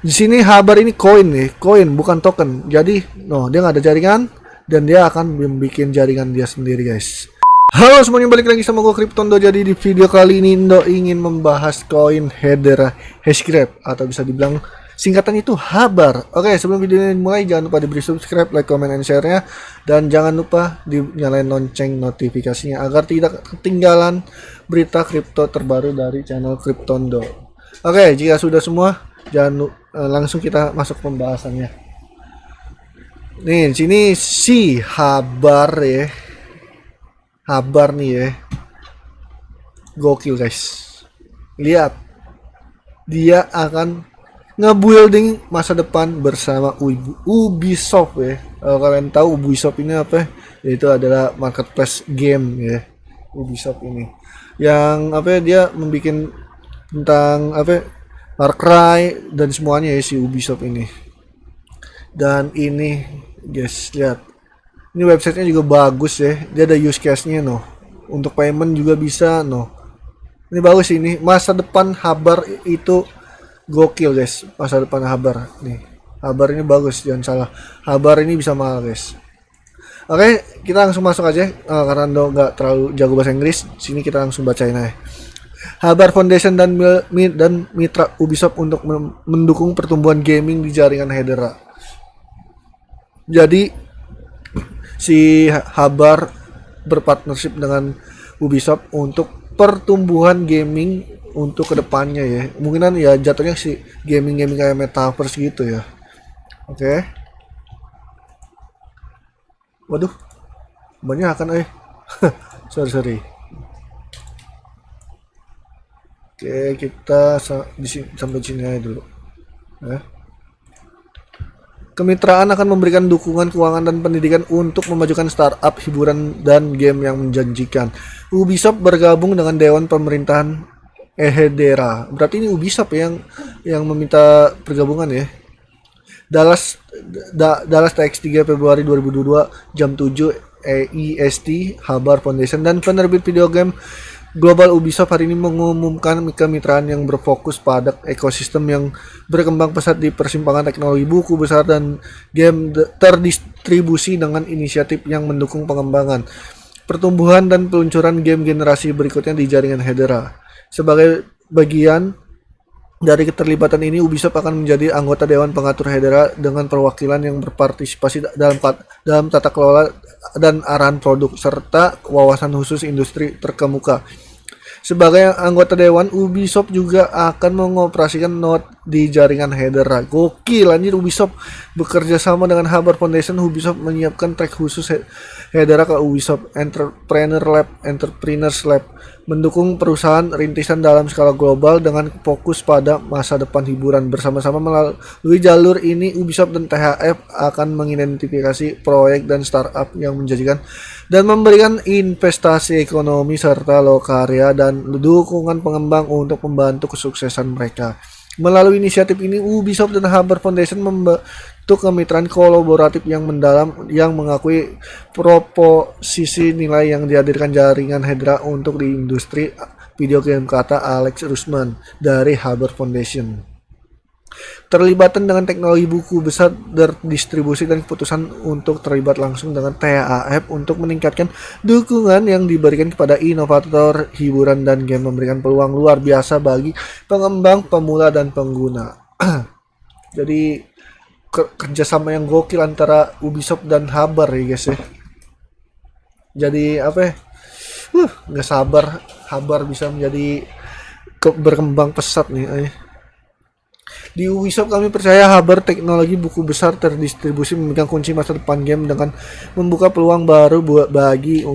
Di sini Habar ini koin nih, koin bukan token. Jadi, dia nggak ada jaringan dan dia akan membuat jaringan dia sendiri, guys. Halo semuanya, balik lagi sama gue Kryptondo. Jadi di video kali ini Indo ingin membahas koin Hedera Hashgraph atau bisa dibilang singkatan itu Habar. Oke, sebelum video ini dimulai jangan lupa diberi subscribe, like, comment, and share-nya. Dan jangan lupa dinyalain lonceng notifikasinya agar tidak ketinggalan berita kripto terbaru dari channel Kryptondo. Oke, jika sudah semua, langsung kita masuk pembahasannya. Nih, di sini si Habar ya. Habar nih ya. Gokil, guys. Lihat. Dia akan nge-building masa depan bersama Ubisoft ya. Kalau kalian tahu Ubisoft ini apa? Yaitu adalah marketplace game ya. Ubisoft ini. Yang dia membuat tentang Far Cry dan semuanya ya si Ubisoft ini. Dan ini guys, lihat. Ini websitenya juga bagus ya. Dia ada use case-nya Untuk payment juga bisa Ini bagus ini. Masa depan Habar itu gokil, guys. Masa depan Habar nih. Habar ini bagus, jangan salah. Habar ini bisa mahal, guys. Oke, kita langsung masuk aja karena nggak terlalu jago bahasa Inggris. Sini kita langsung bacain aja. Habar Foundation dan mitra Ubisoft untuk mendukung pertumbuhan gaming di jaringan Hedera. Jadi si Habar berpartnership dengan Ubisoft untuk pertumbuhan gaming untuk kedepannya ya. Mungkinan ya jatuhnya si gaming kayak metaverse gitu ya. Oke. Waduh, banyak kan sorry. Oke, kita sampai sini aja dulu. Kemitraan akan memberikan dukungan keuangan dan pendidikan untuk memajukan startup hiburan dan game yang menjanjikan. Ubisoft bergabung dengan Dewan Pemerintahan Hedera. Berarti ini Ubisoft yang meminta pergabungan ya. Dallas TX 3 Februari 2022 jam 7 EIST. Habar Foundation dan penerbit video game Global Ubisoft hari ini mengumumkan kemitraan yang berfokus pada ekosistem yang berkembang pesat di persimpangan teknologi buku besar dan game terdistribusi dengan inisiatif yang mendukung pengembangan, pertumbuhan dan peluncuran game generasi berikutnya di jaringan Hedera. Sebagai bagian dari keterlibatan ini, Ubisoft akan menjadi anggota Dewan Pengatur Hedera dengan perwakilan yang berpartisipasi dalam tata kelola dan arahan produk serta wawasan khusus industri terkemuka. Sebagai anggota dewan, Ubisoft juga akan mengoperasikan node di jaringan Hedera. Gokil anjir, Ubisoft bekerja sama dengan Habar Foundation. Ubisoft menyiapkan track khusus Hedera ke Ubisoft Entrepreneurs Lab, mendukung perusahaan rintisan dalam skala global dengan fokus pada masa depan hiburan. Bersama-sama melalui jalur ini, Ubisoft dan THF akan mengidentifikasi proyek dan startup yang menjanjikan dan memberikan investasi ekonomi serta lokarya dan dukungan pengembang untuk membantu kesuksesan mereka. Melalui inisiatif ini, Ubisoft dan Habar Foundation membentuk kemitraan kolaboratif yang mendalam yang mengakui proposisi nilai yang dihadirkan jaringan Hedera untuk di industri video game, kata Alex Rusman dari Habar Foundation. Terlibatan dengan teknologi buku besar distribusi dan keputusan untuk terlibat langsung dengan THF untuk meningkatkan dukungan yang diberikan kepada inovator hiburan dan game, memberikan peluang luar biasa bagi pengembang pemula dan pengguna. Jadi kerjasama yang gokil antara Ubisoft dan Habar ya guys ya. Jadi nggak sabar Habar bisa menjadi berkembang pesat nih. Di Ubisoft kami percaya Habar teknologi buku besar terdistribusi memegang kunci masa depan game dengan membuka peluang baru bagi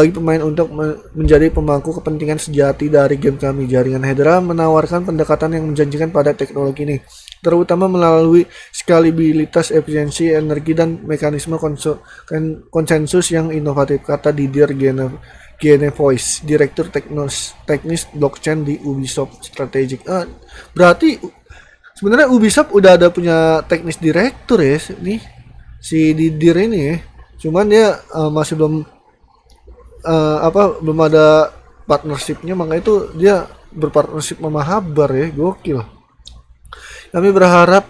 pemain untuk menjadi pemangku kepentingan sejati dari game kami. Jaringan Hedera menawarkan pendekatan yang menjanjikan pada teknologi ini, terutama melalui skalabilitas, efisiensi energi, dan mekanisme konsensus yang inovatif, kata Didier Genevois, Direktur Teknis Blockchain di Ubisoft Strategic. Berarti sebenarnya Ubisoft udah ada punya teknis direktur ya nih si Didier ini ya. Cuman dia masih belum ada partnershipnya, makanya itu dia berpartnership sama Habar ya, gokil. Kami berharap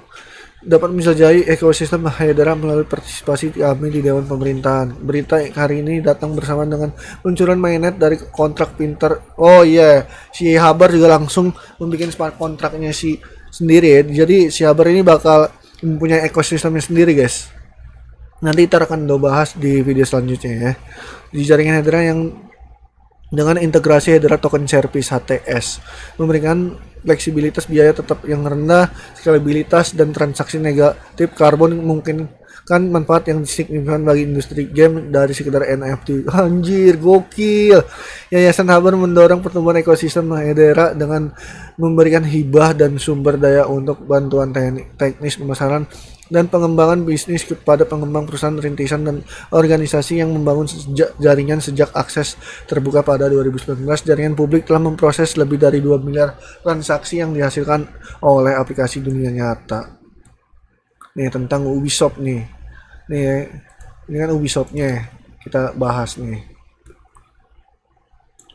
dapat menjelajahi ekosistem Hedera melalui partisipasi kami di Dewan Pemerintahan. Berita hari ini datang bersama dengan peluncuran mainnet dari kontrak pintar. Oh iya, si Habar juga langsung membuat smart kontraknya sendiri ya. Jadi si Habar ini bakal mempunyai ekosistemnya sendiri guys. Nanti kita akan bahas di video selanjutnya ya. Di jaringan Hedera yang dengan integrasi Hedera Token Service HTS memberikan fleksibilitas biaya tetap yang rendah, skalabilitas dan transaksi negatif karbon memungkinkan manfaat yang signifikan bagi industri game dari sekedar NFT. Anjir, gokil. Yayasan Habar mendorong pertumbuhan ekosistem Hedera dengan memberikan hibah dan sumber daya untuk bantuan teknis pemasaran dan pengembangan bisnis kepada pengembang perusahaan rintisan dan organisasi yang membangun jaringan sejak akses terbuka pada 2019. Jaringan publik telah memproses lebih dari 2 miliar transaksi yang dihasilkan oleh aplikasi dunia nyata. Nih tentang Ubisoft nih. Ini kan Ubisoftnya kita bahas nih.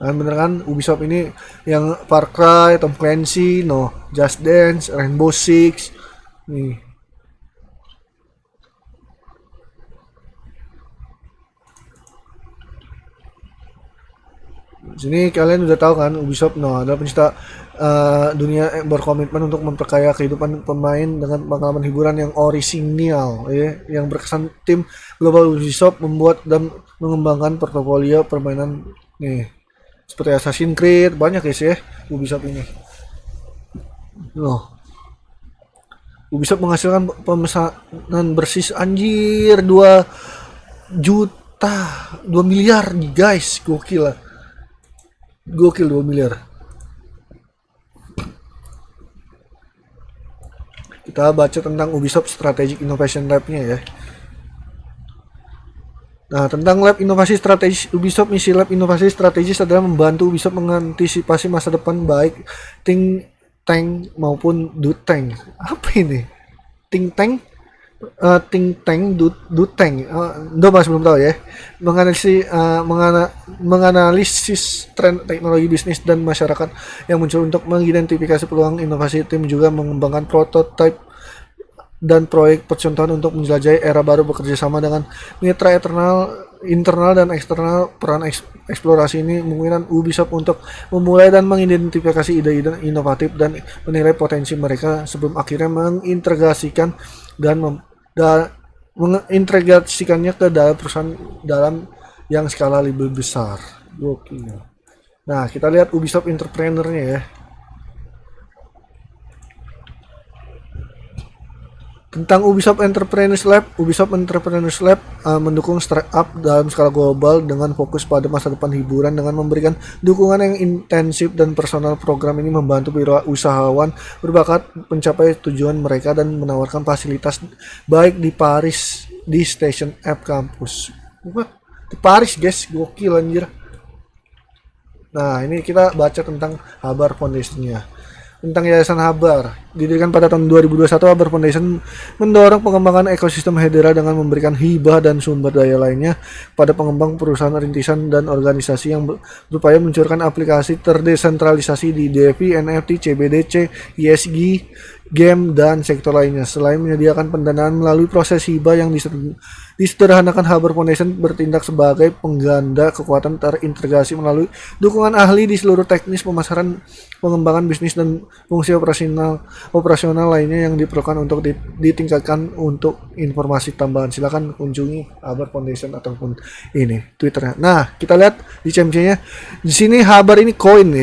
Nah, bener kan Ubisoft ini yang Far Cry, Tom Clancy, Just Dance, Rainbow Six. Nih. Sini kalian udah tahu kan Ubisoft adalah pencipta dunia berkomitmen untuk memperkaya kehidupan pemain dengan pengalaman hiburan yang orisinal ya, yang berkesan. Tim global Ubisoft membuat dan mengembangkan portofolio permainan nih seperti Assassin's Creed, banyak guys ya Ubisoft ini. Ubisoft menghasilkan pemesanan bersih anjir 2 juta 2 miliar nih guys, gokil lah. Gokil 2 miliar. Kita baca tentang Ubisoft Strategic Innovation Lab-nya ya. Nah, tentang lab inovasi strategis Ubisoft, misi lab inovasi strategis adalah membantu Ubisoft mengantisipasi masa depan baik think tank maupun do tank. Apa ini? Think tank? Think tank, do tank. Mas belum tahu ya. Menganalisis tren teknologi bisnis dan masyarakat yang muncul untuk mengidentifikasi peluang inovasi. Tim juga mengembangkan prototipe dan proyek percontohan untuk menjelajahi era baru bekerja sama dengan mitra internal dan eksternal. Peran eksplorasi ini memungkinkan Ubisoft untuk memulai dan mengidentifikasi ide-ide inovatif dan menilai potensi mereka sebelum akhirnya mengintegrasikan dan mengintegrasikannya ke dalam perusahaan dalam yang skala lebih besar. Gokil. Nah, kita lihat Ubisoft entrepreneur-nya ya. Tentang Ubisoft Entrepreneurs Lab mendukung startup dalam skala global dengan fokus pada masa depan hiburan dengan memberikan dukungan yang intensif dan personal. Program ini membantu wirausahawan berbakat mencapai tujuan mereka dan menawarkan fasilitas baik di Paris di Station F Campus. Di Paris guys, gokil anjir. Nah, ini kita baca tentang Habar Foundation-nya. Tentang Yayasan Habar, didirikan pada tahun 2021, Habar Foundation mendorong pengembangan ekosistem Hedera dengan memberikan hibah dan sumber daya lainnya pada pengembang perusahaan rintisan dan organisasi yang berupaya meluncurkan aplikasi terdesentralisasi di DeFi, NFT, CBDC, ESG, game, dan sektor lainnya. Selain menyediakan pendanaan melalui proses hibah yang disederhanakan, Habar Foundation bertindak sebagai pengganda kekuatan terintegrasi melalui dukungan ahli di seluruh teknis pemasaran, pengembangan bisnis, dan fungsi operasional lainnya yang diperlukan untuk ditingkatkan. Untuk informasi tambahan silakan kunjungi Habar Foundation ataupun ini Twitternya. Nah, kita lihat di CMC-nya. Di sini Habar ini koin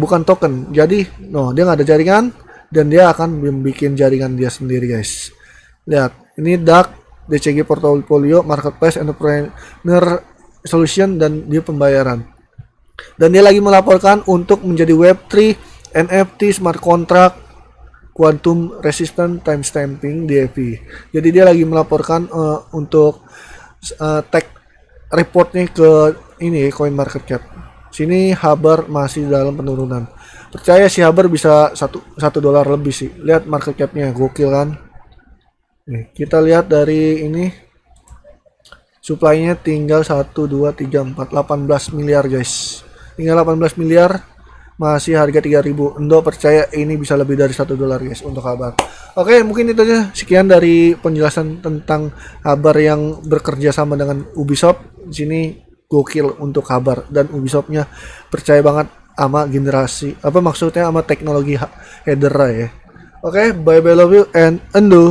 bukan token. Jadi, dia nggak ada jaringan dan dia akan membuat jaringan dia sendiri guys. Lihat, ini DAC, DCG Portfolio, Marketplace, Entrepreneur Solution, dan dia pembayaran. Dan dia lagi melaporkan untuk menjadi Web3, NFT, Smart Contract, Quantum Resistant, Timestamping, DeFi. Jadi dia lagi melaporkan untuk tag reportnya ke ini CoinMarketCap. Sini Habar masih dalam penurunan. Percaya si Habar bisa $1 lebih sih. Lihat market cap-nya, gokil kan? Nih, kita lihat dari ini. Supply-nya tinggal 1, 2, 3, 4, 18 miliar guys. Tinggal 18 miliar. masih harga 3.000. Endo percaya ini bisa lebih dari $1 guys untuk kabar. Oke, mungkin itu aja sekian dari penjelasan tentang kabar yang bekerja sama dengan Ubisoft. Di sini gokil untuk kabar, dan Ubisoftnya percaya banget sama generasi, apa maksudnya sama teknologi header ya. Oke, bye bye, love you and endo.